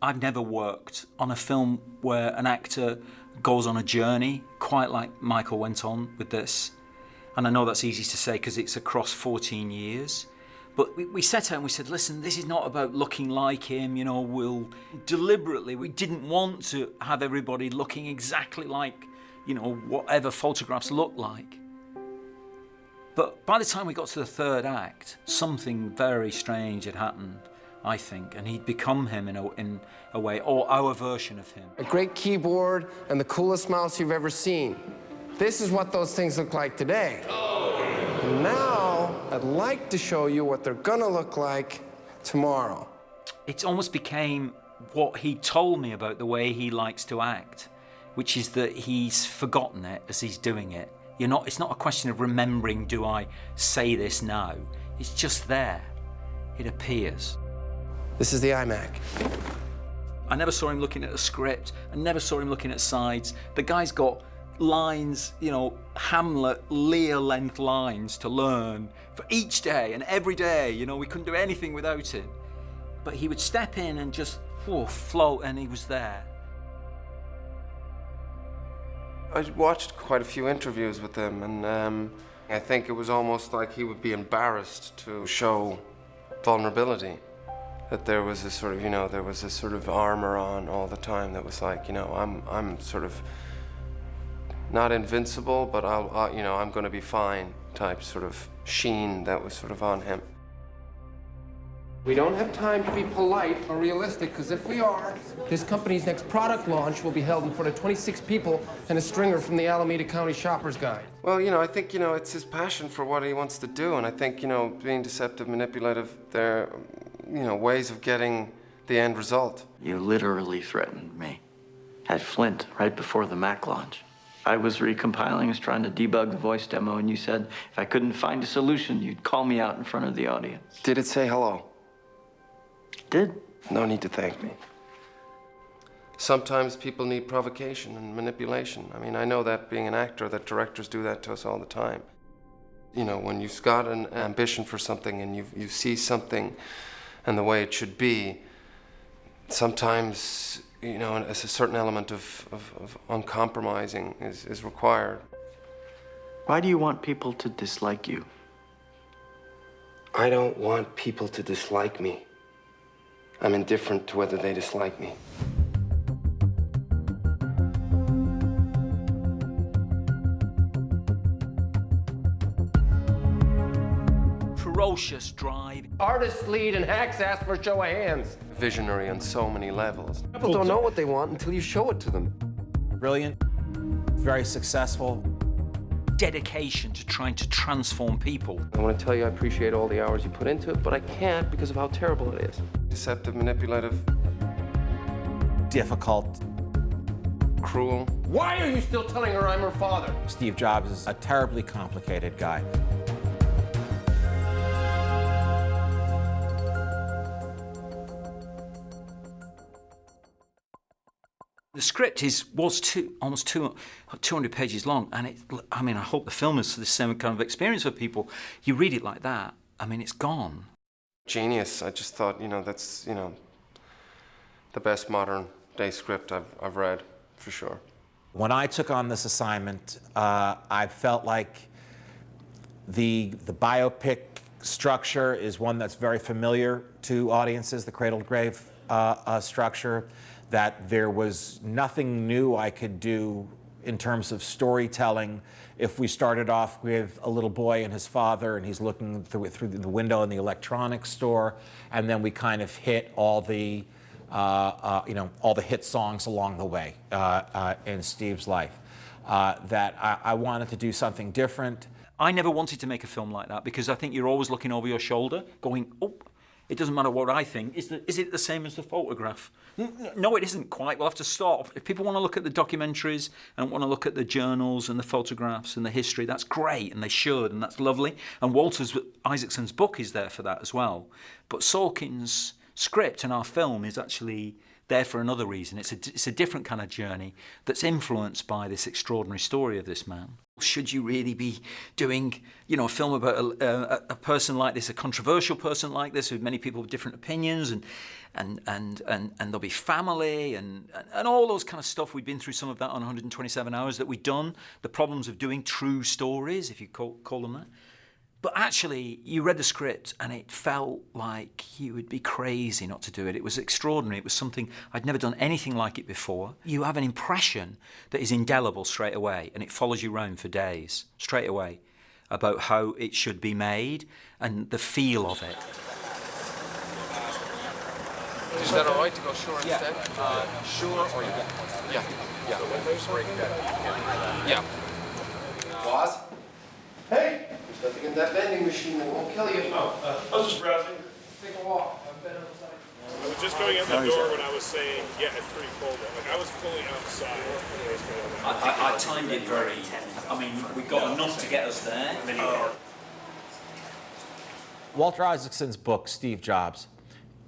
I've never worked on a film where an actor goes on a journey, quite like Michael went on with this. And I know that's easy to say because it's across 14 years. But we set out and we said, listen, this is not about looking like him, you know, we didn't want to have everybody looking exactly like, you know, whatever photographs look like. But by the time we got to the third act, something very strange had happened, I think, and he'd become him in a way, or our version of him. A great keyboard and the coolest mouse you've ever seen. This is what those things look like today. And now, I'd like to show you what they're gonna look like tomorrow. It almost became what he told me about the way he likes to act, which is that he's forgotten it as he's doing it. It's not a question of remembering, do I say this now? It's just there. It appears. This is the iMac. I never saw him looking at a script. I never saw him looking at sides. The guy's got lines, you know, Hamlet, Lear-length lines to learn for each day and every day. You know, we couldn't do anything without him. But he would step in and just float, and he was there. I watched quite a few interviews with him, and I think it was almost like he would be embarrassed to show vulnerability. That there was this sort of, you know, there was this sort of armor on all the time that was like, you know, I'm sort of not invincible, but I'll you know, I'm going to be fine type sort of sheen that was sort of on him. We don't have time to be polite or realistic, because if we are, this company's next product launch will be held in front of 26 people and a stringer from the Alameda County Shopper's Guide. Well, you know, I think, you know, it's his passion for what he wants to do, and I think, you know, being deceptive, manipulative, they're, you know, ways of getting the end result. You literally threatened me at Flint right before the Mac launch. I was recompiling, was trying to debug the voice demo, and you said if I couldn't find a solution, you'd call me out in front of the audience. Did it say hello? It did. No need to thank me. Sometimes people need provocation and manipulation. I mean, I know that being an actor, that directors do that to us all the time. You know, when you've got an ambition for something and you see something and the way it should be, sometimes, you know, a certain element of uncompromising is required. Why do you want people to dislike you? I don't want people to dislike me. I'm indifferent to whether they dislike me. Ferocious drive. Artists lead and hacks ask for a show of hands. Visionary on so many levels. People don't know what they want until you show it to them. Brilliant, very successful. Dedication to trying to transform people. I want to tell you I appreciate all the hours you put into it, but I can't because of how terrible it is. Deceptive, manipulative. Difficult. Cruel. Why are you still telling her I'm her father? Steve Jobs is a terribly complicated guy. The script was almost 200 pages long, and I mean, I hope the film is the same kind of experience for people. You read it like that, I mean, it's gone. Genius. I just thought, you know, that's, you know, the best modern day script I've read, for sure. When I took on this assignment, I felt like the biopic structure is one that's very familiar to audiences, the cradle-to-grave structure, that there was nothing new I could do in terms of storytelling if we started off with a little boy and his father, and he's looking through the window in the electronics store, and then we kind of hit all the all the hit songs along the way in Steve's life. That I wanted to do something different. I never wanted to make a film like that because I think you're always looking over your shoulder, going, oh, it doesn't matter what I think. Is it the same as the photograph? No, it isn't quite. We'll have to stop. If people want to look at the documentaries and want to look at the journals and the photographs and the history, that's great, and they should, and that's lovely. And Isaacson's book is there for that as well. But Sorkin's script and our film is actually there for another reason. It's a different kind of journey that's influenced by this extraordinary story of this man. Should you really be doing, a film about a person like this, a controversial person like this, with many people with different opinions, and there'll be family and all those kind of stuff. We've been through some of that on 127 Hours that we've done. The problems of doing true stories, if you call them that. But actually, you read the script and it felt like you would be crazy not to do it. It was extraordinary. It was something, I'd never done anything like it before. You have an impression that is indelible straight away, and it follows you around for days, straight away, about how it should be made and the feel of it. Is that all right to go shore instead? Sure, or you get... Yeah. Yeah. Boss? Hey! There's nothing in that vending machine that won't kill you. Oh, I was just browsing. Take a walk. I was just going out the door when I was saying, yeah, it's pretty cold. Like, I was fully outside. I timed it very... we got enough to get us there. Walter Isaacson's book, Steve Jobs,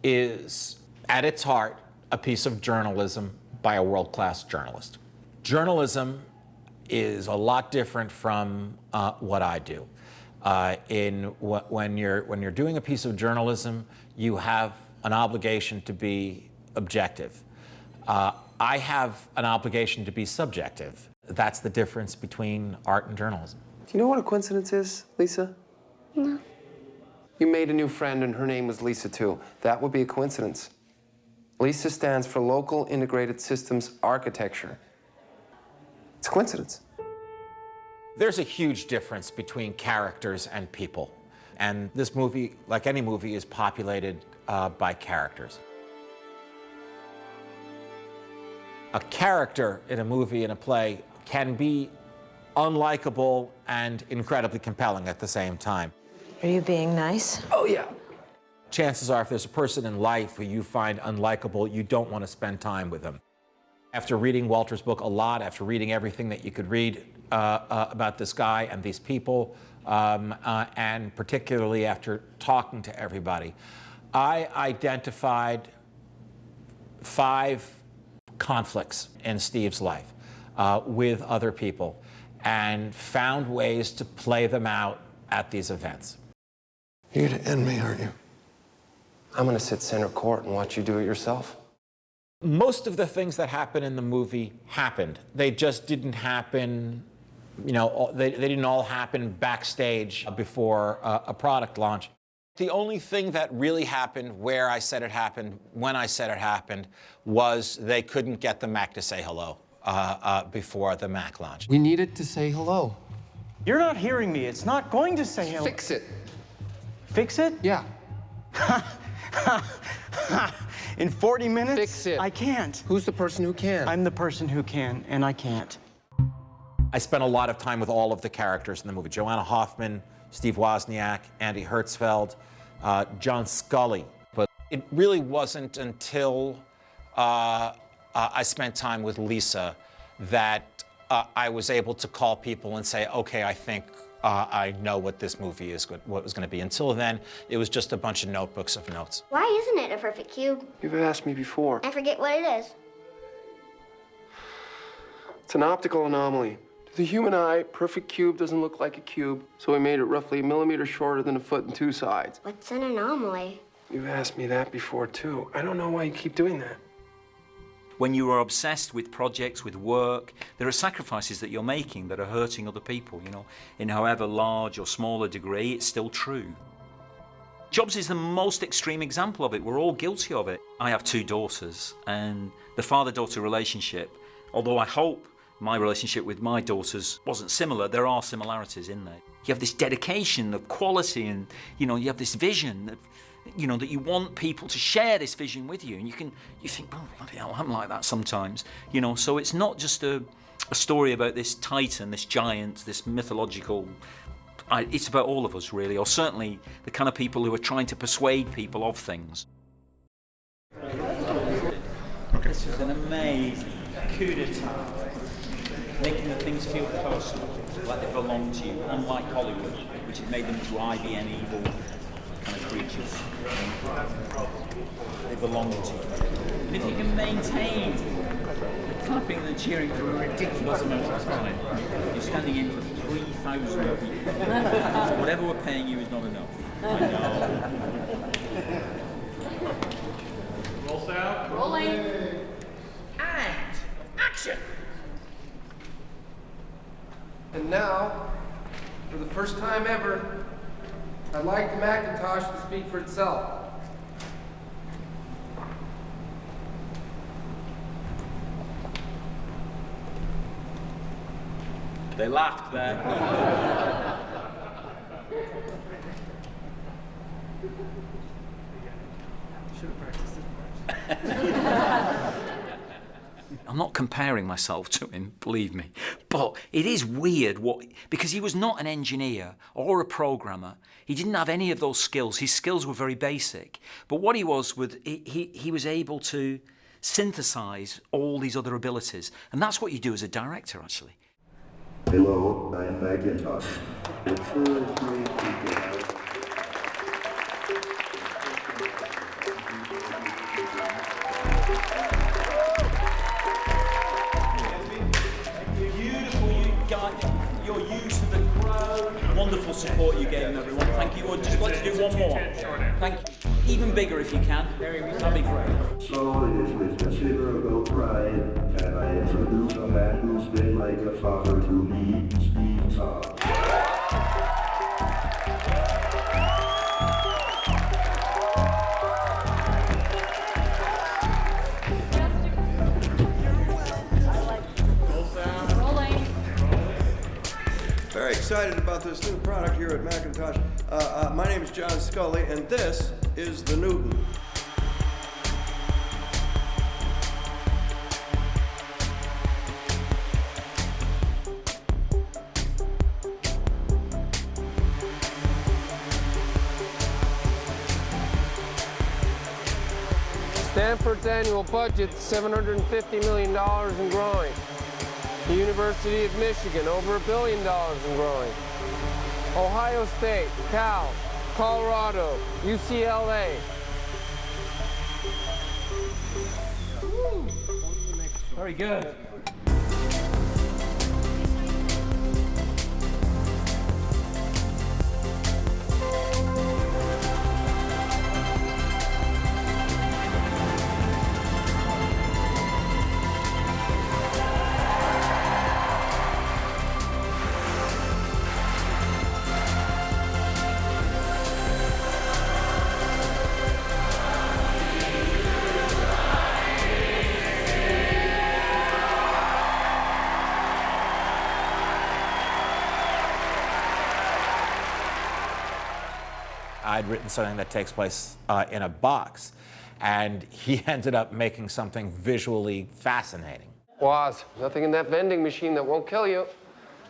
is, at its heart, a piece of journalism by a world-class journalist. Journalism is a lot different from what I do. When you're doing a piece of journalism, you have an obligation to be objective. I have an obligation to be subjective. That's the difference between art and journalism. Do you know what a coincidence is, Lisa? No. You made a new friend and her name was Lisa too. That would be a coincidence. LISA stands for Local Integrated Systems Architecture. It's a coincidence. There's a huge difference between characters and people. And this movie, like any movie, is populated by characters. A character in a movie, in a play, can be unlikable and incredibly compelling at the same time. Are you being nice? Oh, yeah. Chances are, if there's a person in life who you find unlikable, you don't want to spend time with them. After reading Walter's book a lot, after reading everything that you could read about this guy and these people, and particularly after talking to everybody, I identified 5 conflicts in Steve's life with other people and found ways to play them out at these events. You're gonna end me, aren't you? I'm gonna sit center court and watch you do it yourself. Most of the things that happen in the movie happened. They just didn't happen, they didn't all happen backstage before a product launch. The only thing that really happened where I said it happened, when I said it happened, was they couldn't get the Mac to say hello before the Mac launch. We needed to say hello. You're not hearing me. It's not going to say hello. Fix it. Fix it? Yeah. In 40 minutes? Fix it. I can't. Who's the person who can? I'm the person who can, and I can't. I spent a lot of time with all of the characters in the movie. Joanna Hoffman, Steve Wozniak, Andy Hertzfeld, John Scully. But it really wasn't until I spent time with Lisa that I was able to call people and say, okay, I think I know what this movie is, what it was going to be. Until then, it was just a bunch of notebooks of notes. Why isn't it a perfect cube? You've asked me before. I forget what it is. It's an optical anomaly. To the human eye, perfect cube doesn't look like a cube, so we made it roughly 1 millimeter shorter than a foot and 2 sides. What's an anomaly? You've asked me that before, too. I don't know why you keep doing that. When you are obsessed with projects, with work, there are sacrifices that you're making that are hurting other people, in however large or small a degree, it's still true. Jobs is the most extreme example of it. We're all guilty of it. I have 2 daughters, and the father-daughter relationship, although I hope my relationship with my daughters wasn't similar, there are similarities in there. You have this dedication of quality, and you have this vision that that you want people to share this vision with you, and you think, oh bloody hell, I'm like that sometimes, So it's not just a story about this titan, this giant, this mythological. It's about all of us, really, or certainly the kind of people who are trying to persuade people of things. This was an amazing coup d'etat, making the things feel personal, like they belong to you, unlike Hollywood, which had made them into IBM evil kind of creatures. They belong to you. And if you can maintain the clapping and the cheering for a ridiculous amount of time, you're standing in for 3,000 people. Whatever we're paying you is not enough. I know. Roll sound. Rolling. And action! And now, for the first time ever, I'd like the Macintosh to speak for itself. They laughed there. Should have practiced this. I'm not comparing myself to him, believe me, but it is weird because he was not an engineer or a programmer. He didn't have any of those skills. His skills were very basic. But what he was he was able to synthesize all these other abilities. And that's what you do as a director, actually. Hello, I'm Macintosh. It sure is great to get out. Beautiful, you got your use of the crowd. Wonderful support you gave everyone. Thank you. I'd just like to do one more. Thank you. Even bigger if you can. That'd be great. So it is with considerable pride that I introduce a man who's been like a father to me, Steve Jobs. Very excited about this new product here at Macintosh. My name is John Scully, and this is the Newton. Stanford's annual budget, $750 million and growing. The University of Michigan, over $1 billion and growing. Ohio State, Cal, Colorado, UCLA. Very good. I'd written something that takes place in a box, and he ended up making something visually fascinating. Woz, nothing in that vending machine that won't kill you.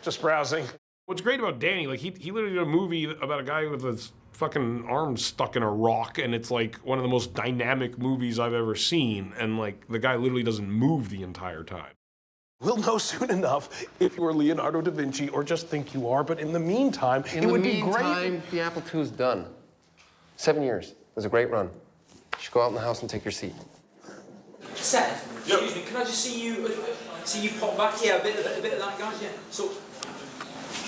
Just browsing. What's great about Danny, like he literally did a movie about a guy with his fucking arm stuck in a rock, and it's like one of the most dynamic movies I've ever seen, and like the guy literally doesn't move the entire time. We'll know soon enough if you're Leonardo da Vinci or just think you are, but in the meantime, it would be great. The Apple II's done. 7 years. It was a great run. You should go out in the house and take your seat. Seth, excuse me, can I just see you pop back? Yeah, a bit of that, guys, yeah. So,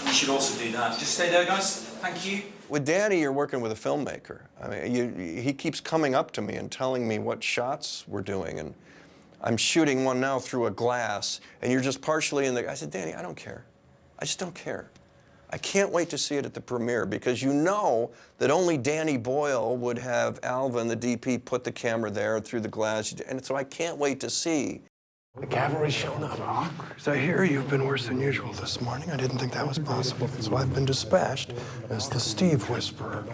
you should also do that. Just stay there, guys. Thank you. With Danny, you're working with a filmmaker. I mean, he keeps coming up to me and telling me what shots we're doing, and I'm shooting one now through a glass, and you're just partially in the... I said, Danny, I don't care. I just don't care. I can't wait to see it at the premiere, because you know that only Danny Boyle would have Alvin, the DP, put the camera there through the glass, and so I can't wait to see. The cavalry's shown up. As I hear you've been worse than usual this morning, I didn't think that was possible, so I've been dispatched as the Steve Whisperer.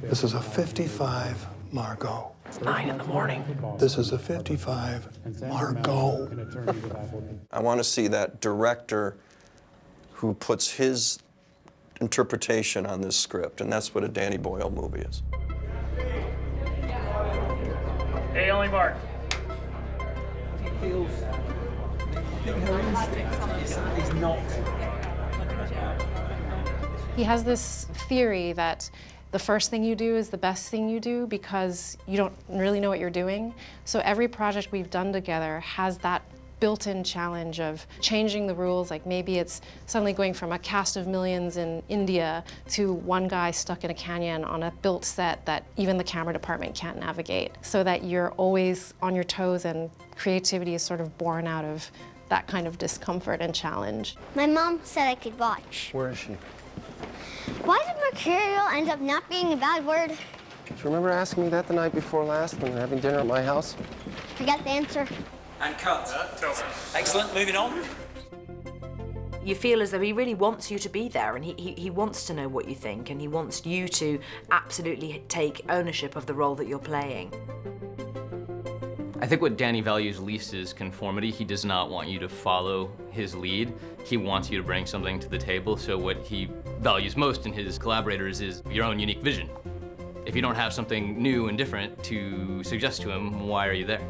This is a 55 Margot. It's 9 in the morning. This is a 55 Margot. I want to see that director who puts his interpretation on this script, and that's what a Danny Boyle movie is. Hey, only Mark. It feels... I think her instinct is not... He has this theory that the first thing you do is the best thing you do because you don't really know what you're doing. So every project we've done together has that built-in challenge of changing the rules. Like maybe it's suddenly going from a cast of millions in India to one guy stuck in a canyon on a built set that even the camera department can't navigate, so that you're always on your toes and creativity is sort of born out of that kind of discomfort and challenge. My mom said I could watch. Where is she? Why did mercurial end up not being a bad word? Do you remember asking me that the night before last when we were having dinner at my house? Forgot the answer. And cut. Excellent, moving on. You feel as though he really wants you to be there, and he wants to know what you think, and he wants you to absolutely take ownership of the role that you're playing. I think what Danny values least is conformity. He does not want you to follow his lead. He wants you to bring something to the table, so what he values most in his collaborators is your own unique vision. If you don't have something new and different to suggest to him, why are you there?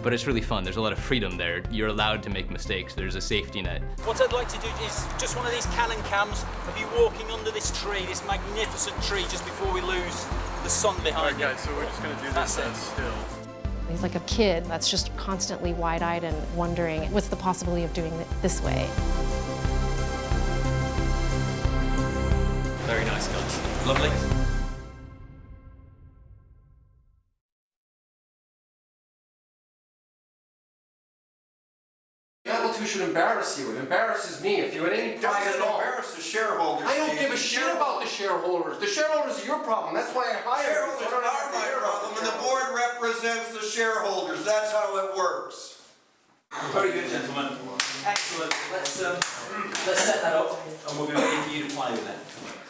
But it's really fun. There's a lot of freedom there. You're allowed to make mistakes. There's a safety net. What I'd like to do is just one of these Canon cams of you walking under this tree, this magnificent tree, just before we lose the sun behind you. All right, guys, so we're just going to do this as still. He's like a kid that's just constantly wide-eyed and wondering, what's the possibility of doing it this way? Very nice, guys. Lovely. Who should embarrass you? It embarrasses me if you had any pride at all. Embarrass the shareholders. I don't give a shit about the shareholders. The shareholders are your problem. That's why I hired you. Shareholders are my problem, and the board represents the shareholders. That's how it works. Very good, gentlemen. Excellent. Let's set that up, and we'll be ready for you to play with it.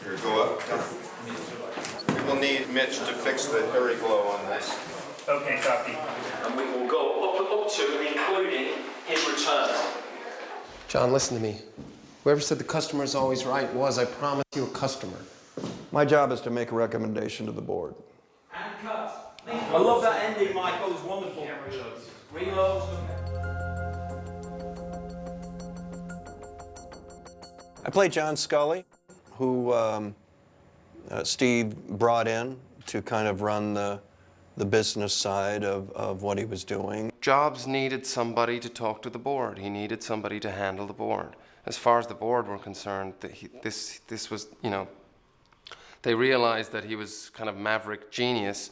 Here, go up. We will need Mitch to fix the hairy glow on this. Okay, copy. And we will go up to and including his return. John, listen to me. Whoever said the customer is always right was, I promise you, a customer. My job is to make a recommendation to the board. And cut. I love that ending, Michael. It's wonderful. Yeah, reloads. I play John Scully, who Steve brought in to kind of run the business side of what he was doing. Jobs needed somebody to talk to the board. He needed somebody to handle the board. As far as the board were concerned, this was, you know, they realized that he was kind of maverick genius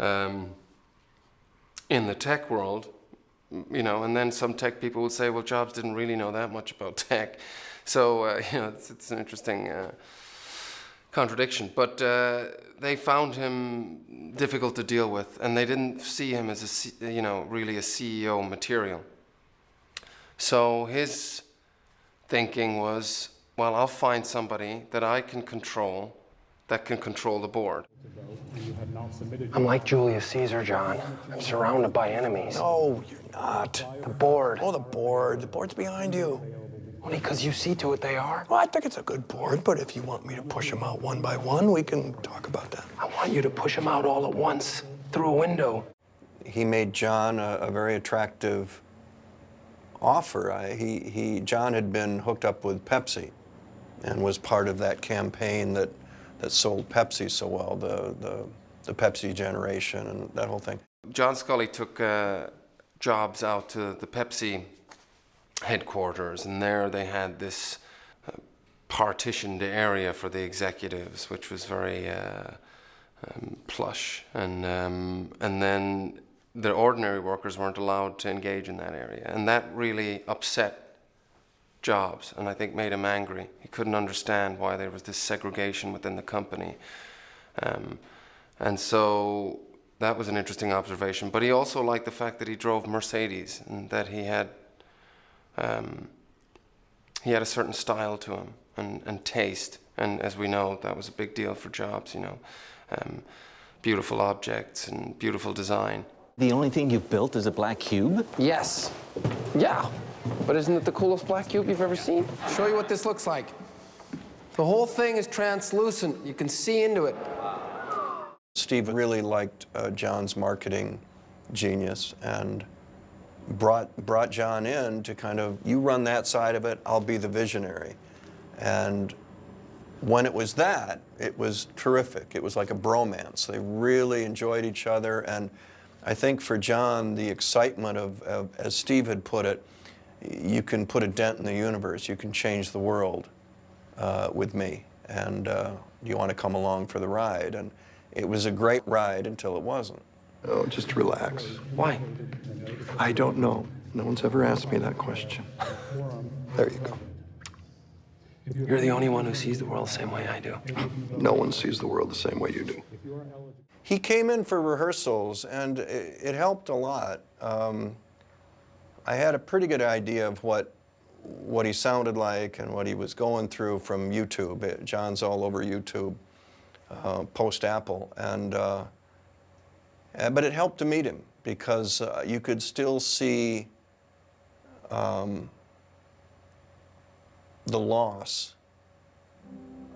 in the tech world, you know, and then some tech people would say, well, Jobs didn't really know that much about tech. So, you know, it's an interesting contradiction. But they found him difficult to deal with, and they didn't see him as you know, really a CEO material. So his thinking was, well, I'll find somebody that I can control, that can control the board. I'm like Julius Caesar, John. I'm surrounded by enemies. No, you're not. The board. Oh, the board. The board's behind you. Only because you see to it they are. Well, I think it's a good board, but if you want me to push them out one by one, we can talk about that. I want you to push them out all at once, through a window. He made John a very attractive offer. John had been hooked up with Pepsi and was part of that campaign that sold Pepsi so well, the Pepsi generation and that whole thing. John Scully took Jobs out to the Pepsi headquarters, and there they had this partitioned area for the executives, which was very plush, and then the ordinary workers weren't allowed to engage in that area, and that really upset Jobs, and I think made him angry. He couldn't understand why there was this segregation within the company, and so that was an interesting observation. But he also liked the fact that he drove Mercedes and that he had a certain style to him and taste, and as we know, that was a big deal for Jobs, you know, beautiful objects and beautiful design. The only thing you've built is a black cube? Yes. Yeah. But isn't it the coolest black cube you've ever seen? Show you what this looks like. The whole thing is translucent. You can see into it. Steve really liked John's marketing genius and brought John in to kind of, you run that side of it, I'll be the visionary. And when it was that, it was terrific. It was like a bromance. They really enjoyed each other, and I think for John, the excitement of as Steve had put it, you can put a dent in the universe, you can change the world with me, and you want to come along for the ride. And it was a great ride until it wasn't. Oh, just relax. Why? I don't know. No one's ever asked me that question. There you go. You're the only one who sees the world the same way I do. No one sees the world the same way you do. He came in for rehearsals, and it helped a lot. I had a pretty good idea of what he sounded like and what he was going through from YouTube. John's all over YouTube, post-Apple, and but it helped to meet him because you could still see the loss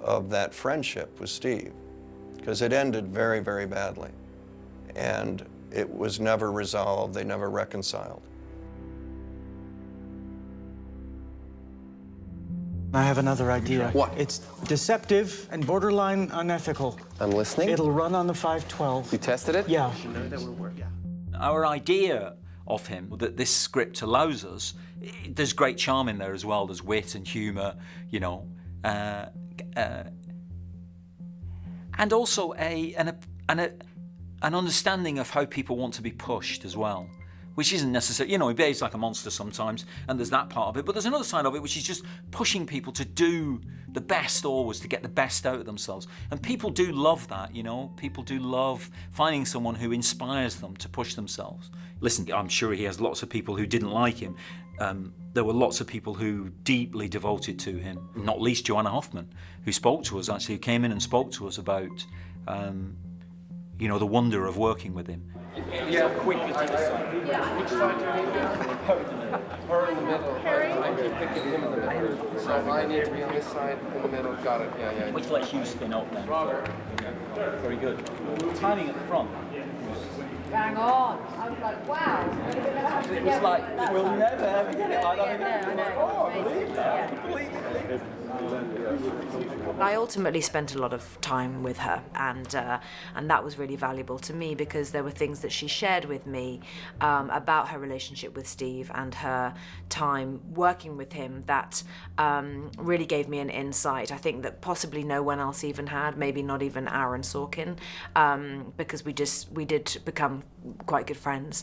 of that friendship with Steve, because it ended very, very badly, and it was never resolved. They never reconciled. I have another idea. What? It's deceptive and borderline unethical. I'm listening. It'll run on the 512. You tested it? Yeah. Our idea of him, that this script allows us, there's great charm in there as well. There's wit and humour, you know, and also an understanding of how people want to be pushed as well, which isn't necessary. You know, he behaves like a monster sometimes, and there's that part of it, but there's another side of it which is just pushing people to do the best always, to get the best out of themselves. And people do love that, you know. People do love finding someone who inspires them to push themselves. Listen, I'm sure he has lots of people who didn't like him. There were lots of people who deeply devoted to him, not least Joanna Hoffman, who spoke to us, actually, who came in and spoke to us about, you know, the wonder of working with him. Yeah, quickly to the side. Which side do you need? Her in the middle. I keep picking him in the middle. So I need to be on this side in the middle. Got it. Yeah. Which lets you spin up then. Very good. Timing at the front. Bang on. I was like, wow. It was like, we'll never ever get it like that. I ultimately spent a lot of time with her, and that was really valuable to me because there were things that she shared with me about her relationship with Steve and her time working with him that really gave me an insight. I think that possibly no one else even had, maybe not even Aaron Sorkin, because we did become quite good friends.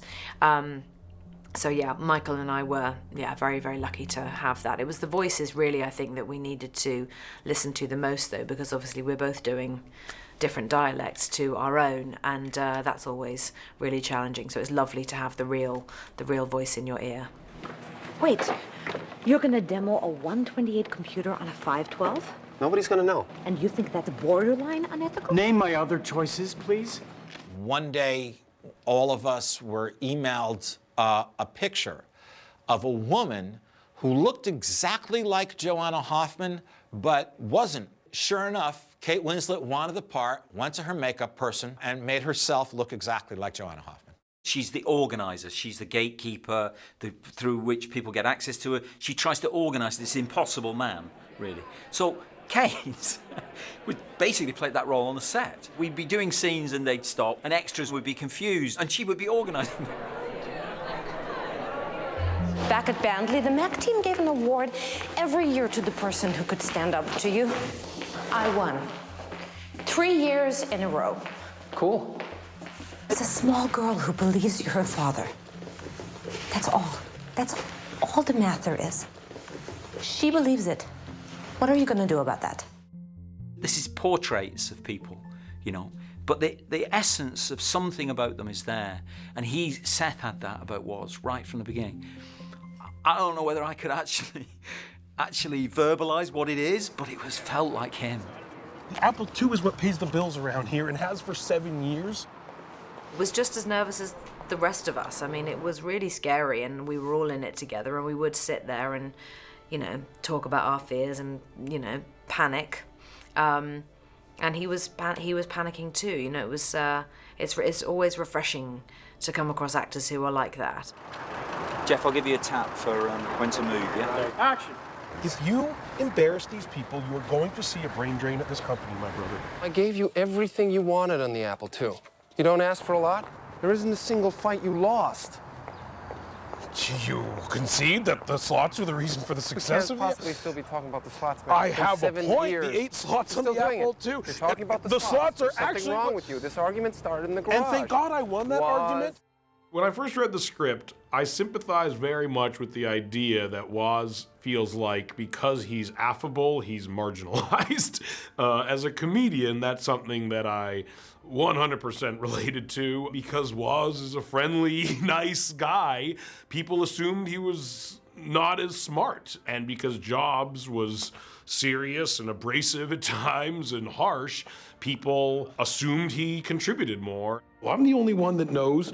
So yeah, Michael and I were, very, very lucky to have that. It was the voices really, I think, that we needed to listen to the most though, because obviously we're both doing different dialects to our own, and that's always really challenging. So it's lovely to have the real voice in your ear. Wait, you're gonna demo a 128 computer on a 512? Nobody's gonna know. And you think that's borderline unethical? Name my other choices, please. One day, all of us were emailed a picture of a woman who looked exactly like Joanna Hoffman, but wasn't. Sure enough, Kate Winslet wanted the part, went to her makeup person, and made herself look exactly like Joanna Hoffman. She's the organizer, she's the gatekeeper through which people get access to her. She tries to organize this impossible man, really. So Kate would basically play that role on the set. We'd be doing scenes and they'd stop, and extras would be confused, and she would be organizing them. Back at Bandley, the MAC team gave an award every year to the person who could stand up to you. I won. 3 years in a row. Cool. It's a small girl who believes you're her father. That's all. That's all the math there is. She believes it. What are you going to do about that? This is portraits of people, you know, but the essence of something about them is there. And Seth had that about Woz right from the beginning. I don't know whether I could actually verbalize what it is, but it felt like him. The Apple II is what pays the bills around here and has for 7 years. Was just as nervous as the rest of us. I mean, it was really scary, and we were all in it together, and we would sit there and, you know, talk about our fears and, you know, panic. And he was panicking too. You know, it was it's always refreshing to come across actors who are like that. Jeff, I'll give you a tap for when to move, yeah? Action. If you embarrass these people, you are going to see a brain drain at this company, my brother. I gave you everything you wanted on the Apple II. You don't ask for a lot? There isn't a single fight you lost. You concede that the slots are the reason for the success of You it? can't possibly still be talking about the slots, man. I For have a 7 point. years. The 8 slots on You're the still doing Apple it. II. You're talking about the slots are There's something actually wrong with you. This argument started in the garage. And thank God I won that argument. When I first read the script, I sympathized very much with the idea that Woz feels like because he's affable, he's marginalized. As a comedian, that's something that I 100% related to. Because Woz is a friendly, nice guy, people assumed he was not as smart. And because Jobs was serious and abrasive at times and harsh, people assumed he contributed more. Well, I'm the only one that knows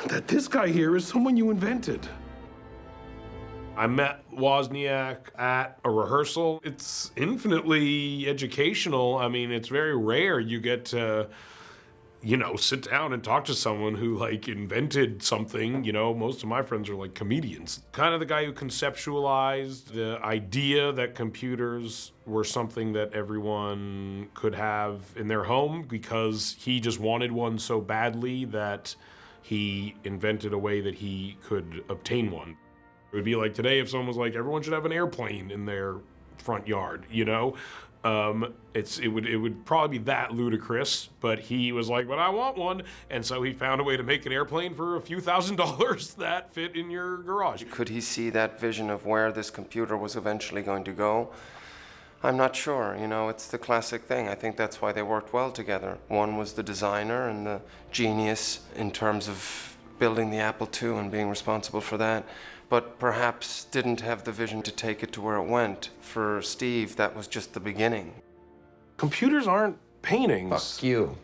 that this guy here is someone you invented. I met Wozniak at a rehearsal. It's infinitely educational. I mean, it's very rare you get to, sit down and talk to someone who, invented something. Most of my friends are, comedians. Kind of the guy who conceptualized the idea that computers were something that everyone could have in their home because he just wanted one so badly that he invented a way that he could obtain one. It would be like today if someone was like, everyone should have an airplane in their front yard, It would probably be that ludicrous, but he was like, but I want one, and so he found a way to make an airplane for a few $1,000s that fit in your garage. Could he see that vision of where this computer was eventually going to go? I'm not sure. It's the classic thing. I think that's why they worked well together. One was the designer and the genius in terms of building the Apple II and being responsible for that, but perhaps didn't have the vision to take it to where it went. For Steve, that was just the beginning. Computers aren't paintings. Fuck you.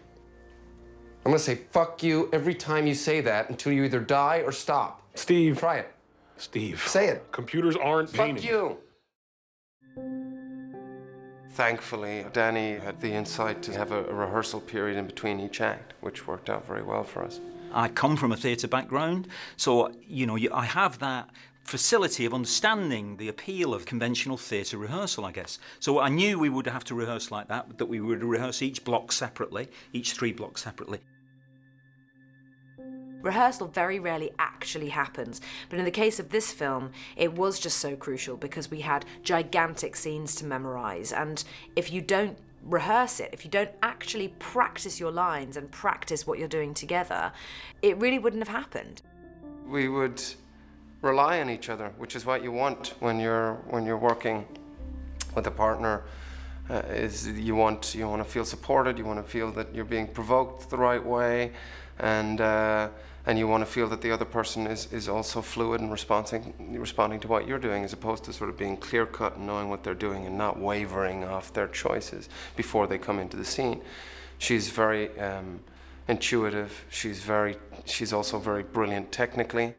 I'm gonna say fuck you every time you say that until you either die or stop. Steve. Try it. Steve. Say it. Computers aren't paintings. Fuck you. Thankfully, Danny had the insight to have a rehearsal period in between each act, which worked out very well for us. I come from a theatre background, so, I have that facility of understanding the appeal of conventional theatre rehearsal, I guess. So I knew we would have to rehearse like that we would rehearse each block separately, each 3 blocks separately. Rehearsal very rarely actually happens, but in the case of this film, it was just so crucial because we had gigantic scenes to memorize, and if you don't rehearse it, if you don't actually practice your lines and practice what you're doing together, it really wouldn't have happened. We would rely on each other, which is what you want when you're working with a partner. Is you want to feel supported, you want to feel that you're being provoked the right way, and you want to feel that the other person is also fluid and responding to what you're doing, as opposed to sort of being clear-cut and knowing what they're doing and not wavering off their choices before they come into the scene. She's very intuitive. She's also very brilliant technically.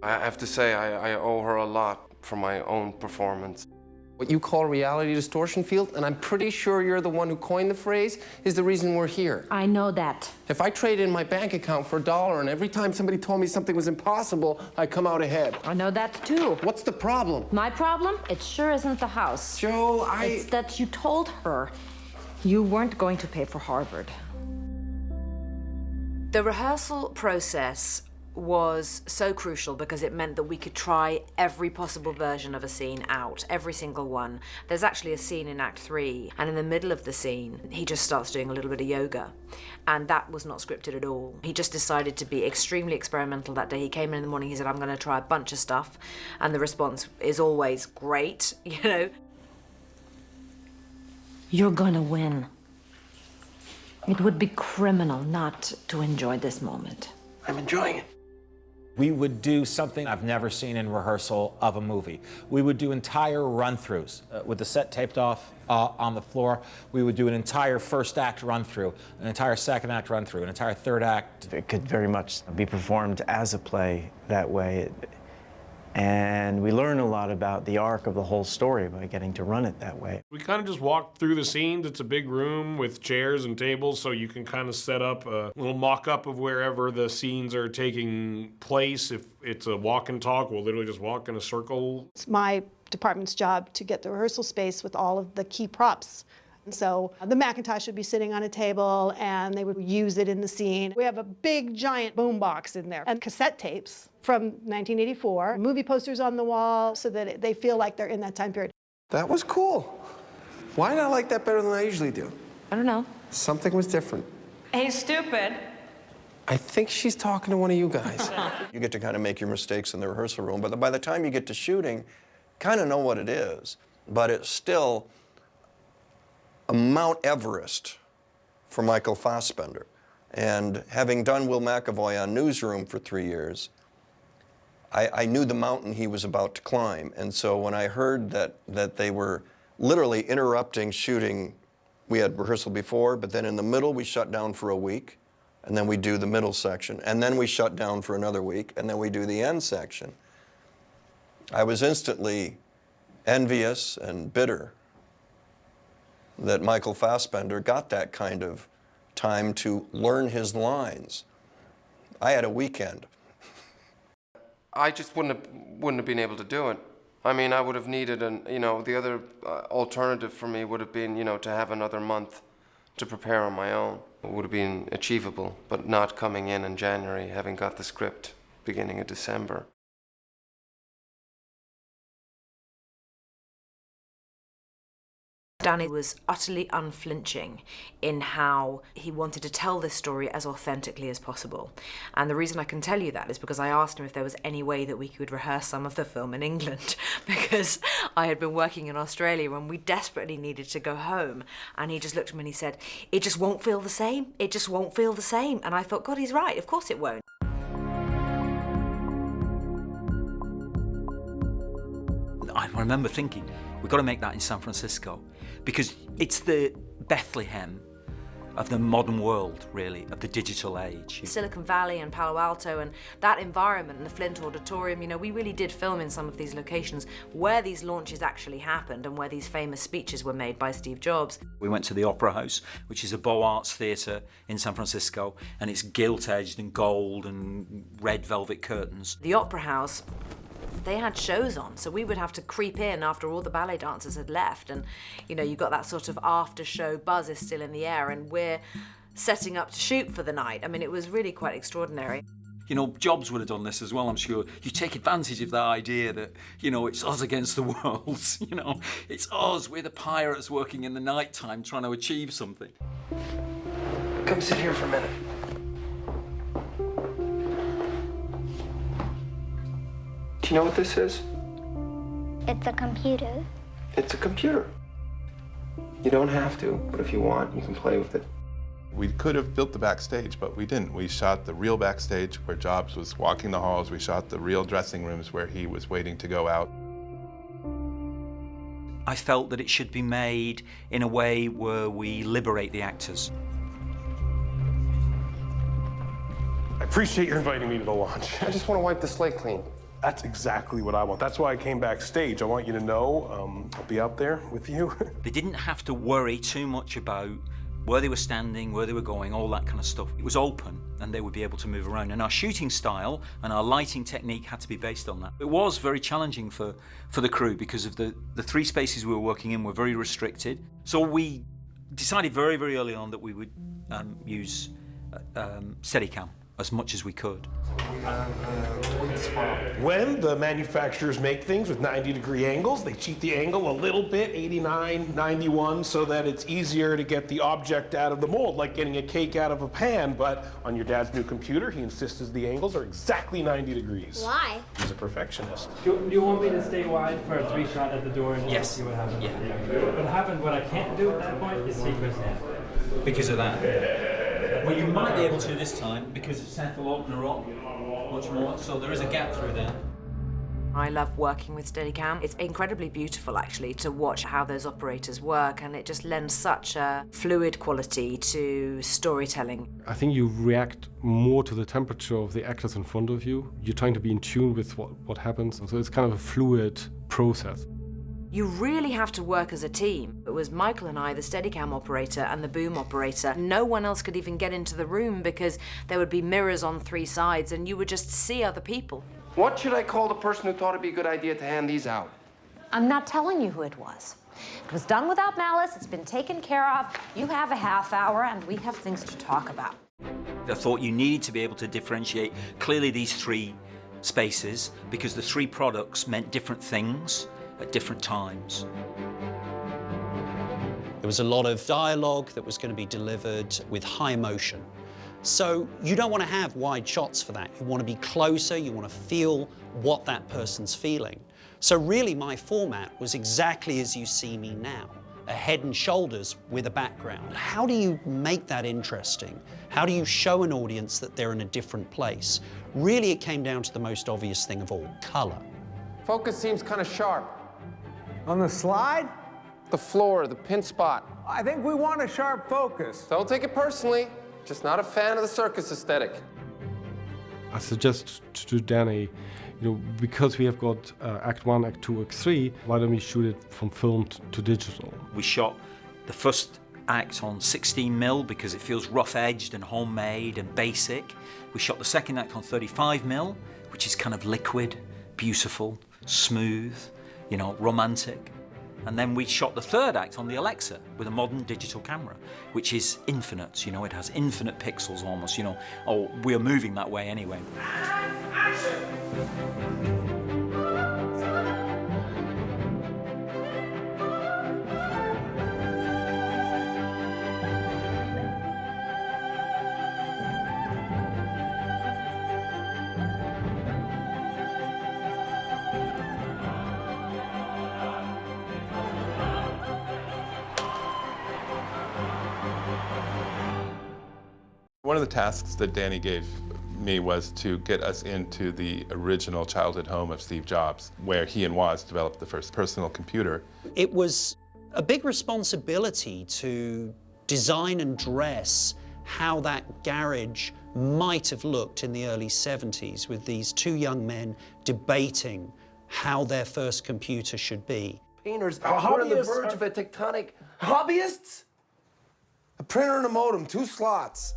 I have to say I owe her a lot for my own performance. What you call reality distortion field, and I'm pretty sure you're the one who coined the phrase, is the reason we're here. I know that. If I traded in my bank account for $1 and every time somebody told me something was impossible, I come out ahead. I know that too. What's the problem? My problem? It sure isn't the house. Joe, It's that you told her you weren't going to pay for Harvard. The rehearsal process was so crucial because it meant that we could try every possible version of a scene out, every single one. There's actually a scene in Act 3, and in the middle of the scene, he just starts doing a little bit of yoga, and that was not scripted at all. He just decided to be extremely experimental that day. He came in the morning, he said, I'm going to try a bunch of stuff, and the response is always great, You're gonna win. It would be criminal not to enjoy this moment. I'm enjoying it. We would do something I've never seen in rehearsal of a movie. We would do entire run-throughs with the set taped off on the floor. We would do an entire first act run-through, an entire second act run-through, an entire third act. It could very much be performed as a play that way. And we learn a lot about the arc of the whole story by getting to run it that way. We kind of just walked through the scenes. It's a big room with chairs and tables, so you can kind of set up a little mock-up of wherever the scenes are taking place. If it's a walk and talk, we'll literally just walk in a circle. My department's job to get the rehearsal space with all of the key props. And so the Macintosh would be sitting on a table and they would use it in the scene. We have a big giant boom box in there and cassette tapes from 1984, movie posters on the wall so that they feel like they're in that time period. That was cool. Why did I like that better than I usually do? I don't know. Something was different. Hey, stupid. I think she's talking to one of you guys. You get to kind of make your mistakes in the rehearsal room, but by the time you get to shooting, kind of know what it is. But it's still a Mount Everest for Michael Fassbender. And having done Will McAvoy on Newsroom for 3 years, I knew the mountain he was about to climb. And so when I heard that they were literally interrupting shooting, we had rehearsal before, but then in the middle we shut down for a week, and then we do the middle section, and then we shut down for another week, and then we do the end section. I was instantly envious and bitter that Michael Fassbender got that kind of time to learn his lines. I had a weekend. I just wouldn't have been able to do it. I mean, I would have needed the other alternative for me would have been, to have another month to prepare on my own. It would have been achievable, but not coming in January, having got the script beginning of December. Danny was utterly unflinching in how he wanted to tell this story as authentically as possible. And the reason I can tell you that is because I asked him if there was any way that we could rehearse some of the film in England, because I had been working in Australia and we desperately needed to go home. And he just looked at me and he said, "It just won't feel the same. It just won't feel the same." And I thought, God, he's right. Of course it won't. I remember thinking, we've got to make that in San Francisco, because it's the Bethlehem of the modern world, really, of the digital age. Silicon Valley and Palo Alto and that environment and the Flint Auditorium, we really did film in some of these locations where these launches actually happened and where these famous speeches were made by Steve Jobs. We went to the Opera House, which is a Beaux Arts theatre in San Francisco, and it's gilt-edged and gold and red velvet curtains. The Opera House, they had shows on, so we would have to creep in after all the ballet dancers had left, and you got that sort of after-show buzz is still in the air, and we're setting up to shoot for the night. I mean, it was really quite extraordinary. Jobs would have done this as well, I'm sure. You take advantage of that idea that, it's us against the world, it's us, we're the pirates working in the night time trying to achieve something. Come sit here for a minute. Do you know what this is? It's a computer. It's a computer. You don't have to, but if you want, you can play with it. We could have built the backstage, but we didn't. We shot the real backstage where Jobs was walking the halls. We shot the real dressing rooms where he was waiting to go out. I felt that it should be made in a way where we liberate the actors. I appreciate you inviting me to the launch. I just want to wipe the slate clean. That's exactly what I want. That's why I came backstage. I want you to know I'll be out there with you. They didn't have to worry too much about where they were standing, where they were going, all that kind of stuff. It was open and they would be able to move around. And our shooting style and our lighting technique had to be based on that. It was very challenging for the crew because of the three spaces we were working in were very restricted. So we decided very, very early on that we would use Steadicam as much as we could. When the manufacturers make things with 90-degree angles, they cheat the angle a little bit, 89, 91, so that it's easier to get the object out of the mold, like getting a cake out of a pan. But on your dad's new computer, he insists the angles are exactly 90 degrees. Why? He's a perfectionist. Do you want me to stay wide for a 3-shot at the door and Yes. see what happens? Yeah. What I can't do at that point is sequence in. Because of that. Well, you might be able to this time because Seth will open her up much more, so there is a gap through there. I love working with Steadicam. It's incredibly beautiful, actually, to watch how those operators work, and it just lends such a fluid quality to storytelling. I think you react more to the temperature of the actors in front of you. You're trying to be in tune with what happens, so it's kind of a fluid process. You really have to work as a team. It was Michael and I, the Steadicam operator and the boom operator. No one else could even get into the room because there would be mirrors on 3 sides and you would just see other people. What should I call the person who thought it'd be a good idea to hand these out? I'm not telling you who it was. It was done without malice, it's been taken care of. You have a half hour, and we have things to talk about. I thought you needed to be able to differentiate clearly these three spaces because the three products meant different things at different times. There was a lot of dialogue that was going to be delivered with high emotion. So you don't want to have wide shots for that. You want to be closer, you want to feel what that person's feeling. So really my format was exactly as you see me now, a head and shoulders with a background. How do you make that interesting? How do you show an audience that they're in a different place? Really it came down to the most obvious thing of all, color. Focus seems kind of sharp. On the slide? The floor, the pin spot. I think we want a sharp focus. Don't take it personally. Just not a fan of the circus aesthetic. I suggest to Danny, because we have got Act 1, Act 2, Act 3, why don't we shoot it from film to digital? We shot the first act on 16mm because it feels rough-edged and homemade and basic. We shot the second act on 35mm, which is kind of liquid, beautiful, smooth, romantic. And then we shot the third act on the Alexa with a modern digital camera, which is infinite, it has infinite pixels almost, we're moving that way anyway. Action! One of the tasks that Danny gave me was to get us into the original childhood home of Steve Jobs, where he and Woz developed the first personal computer. It was a big responsibility to design and dress how that garage might have looked in the early 70s with these two young men debating how their first computer should be. Painters are on the verge of a tectonic. Hobbyists? A printer and a modem, 2 slots.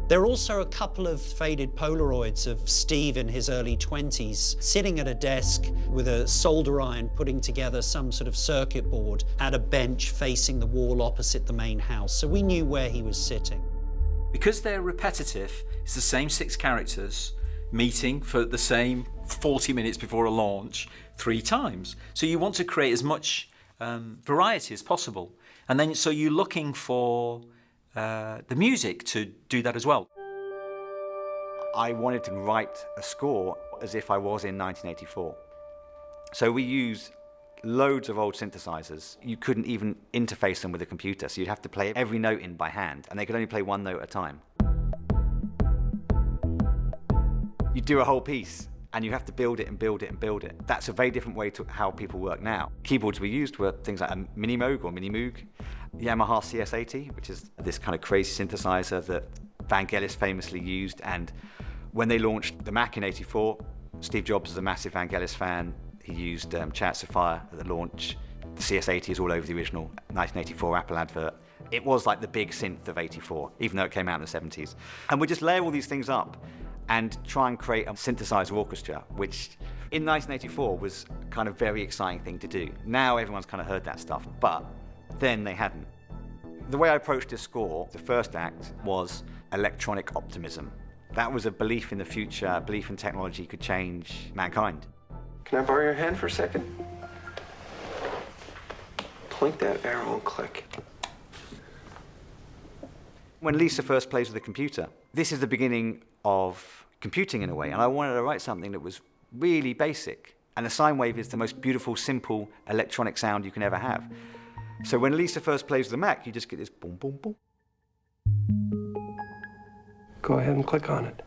There are also a couple of faded Polaroids of Steve in his early 20s, sitting at a desk with a solder iron putting together some sort of circuit board at a bench facing the wall opposite the main house, so we knew where he was sitting. Because they're repetitive, it's the same 6 characters meeting for the same 40 minutes before a launch 3 times. So you want to create as much variety as possible. And then so you're looking for the music to do that as well. I wanted to write a score as if I was in 1984. So we used loads of old synthesizers. You couldn't even interface them with a computer, so you'd have to play every note in by hand, and they could only play 1 note at a time. You do a whole piece, and you have to build it and build it and build it. That's a very different way to how people work now. Keyboards we used were things like a Minimoog or Minimoog, Yamaha CS80, which is this kind of crazy synthesizer that Vangelis famously used. And when they launched the Mac in '84, Steve Jobs was a massive Vangelis fan. He used Chat Sapphire at the launch. The CS80 is all over the original 1984 Apple advert. It was like the big synth of '84, even though it came out in the '70s. And we just layer all these things up and try and create a synthesizer orchestra, which in 1984 was kind of very exciting thing to do. Now everyone's kind of heard that stuff, but then they hadn't. The way I approached this score, the first act, was electronic optimism. That was a belief in the future, a belief in technology could change mankind. Can I borrow your hand for a second? Point that arrow and click. When Lisa first plays with a computer, this is the beginning of computing in a way, and I wanted to write something that was really basic. And the sine wave is the most beautiful, simple electronic sound you can ever have. So when Lisa first plays with the Mac, you just get this boom, boom, boom. Go ahead and click on it.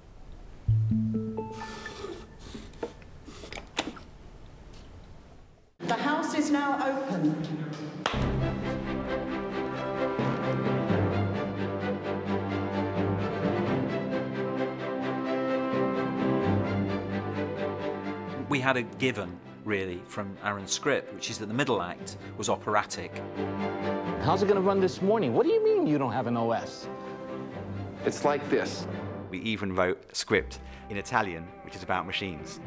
The house is now open. We had a given, really, from Aaron's script, which is that the middle act was operatic. How's it going to run this morning? What do you mean you don't have an OS? It's like this. We even wrote a script in Italian, which is about machines.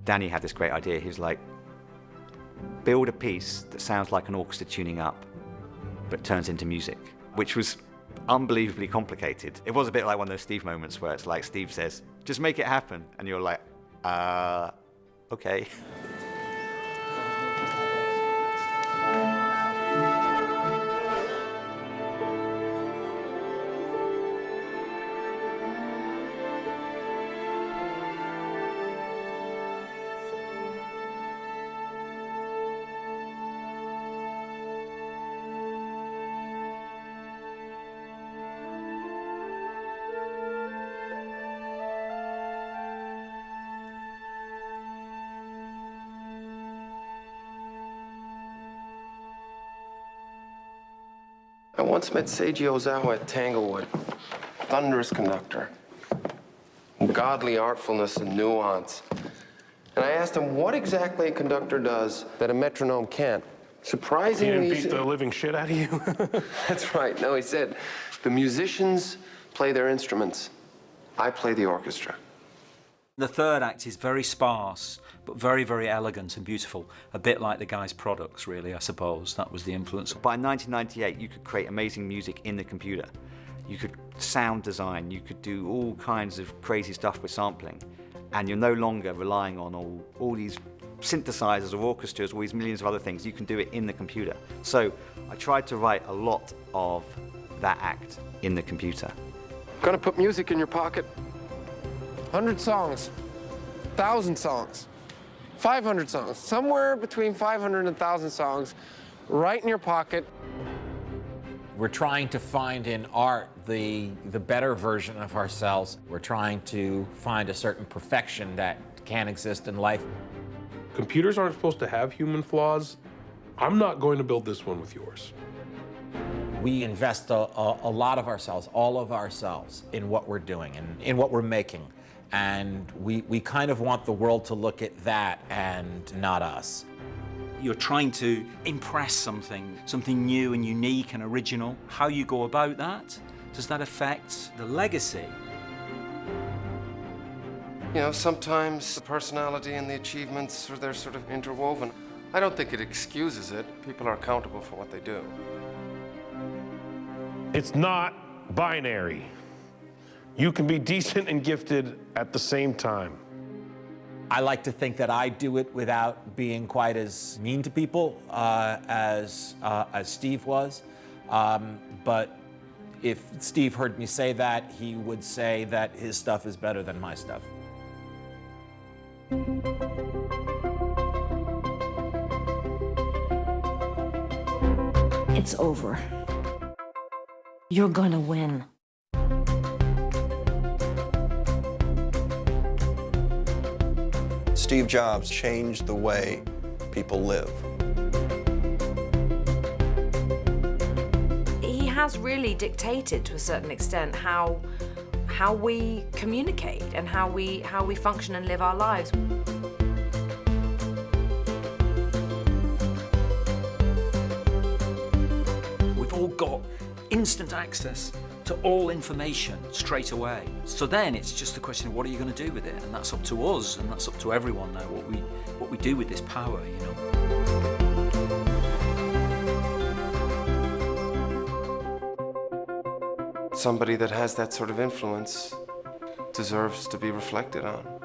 Danny had this great idea. He was like, build a piece that sounds like an orchestra tuning up, but turns into music, which was unbelievably complicated. It was a bit like one of those Steve moments where it's like Steve says, just make it happen. And you're like, okay. I once met Seiji Ozawa at Tanglewood. Thunderous conductor. Godly artfulness and nuance. And I asked him what exactly a conductor does that a metronome can't. Surprisingly, he didn't beat the living shit out of you? That's right. No, he said, the musicians play their instruments. I play the orchestra. The third act is very sparse, but very, very elegant and beautiful. A bit like the guy's products, really, I suppose. That was the influence. By 1998, you could create amazing music in the computer. You could sound design, you could do all kinds of crazy stuff with sampling. And you're no longer relying on all these synthesizers or orchestras, all these millions of other things. You can do it in the computer. So I tried to write a lot of that act in the computer. Gonna put music in your pocket. 100 songs, 1,000 songs, 500 songs, somewhere between 500 and 1,000 songs, right in your pocket. We're trying to find in art the better version of ourselves. We're trying to find a certain perfection that can exist in life. Computers aren't supposed to have human flaws. I'm not going to build this one with yours. We invest a lot of ourselves, all of ourselves, in what we're doing and in what we're making. And we kind of want the world to look at that and not us. You're trying to impress something new and unique and original. How you go about that, does that affect the legacy? You know, sometimes the personality and the achievements, they're sort of interwoven. I don't think it excuses it. People are accountable for what they do. It's not binary. You can be decent and gifted at the same time. I like to think that I do it without being quite as mean to people as Steve was. But if Steve heard me say that, he would say that his stuff is better than my stuff. It's over. You're gonna win. Steve Jobs changed the way people live. He has really dictated to a certain extent how we communicate and how we function and live our lives. We've all got instant access to all information straight away. So then it's just a question of what are you going to do with it, and that's up to us, and that's up to everyone now. What we do with this power, you know. Somebody that has that sort of influence deserves to be reflected on.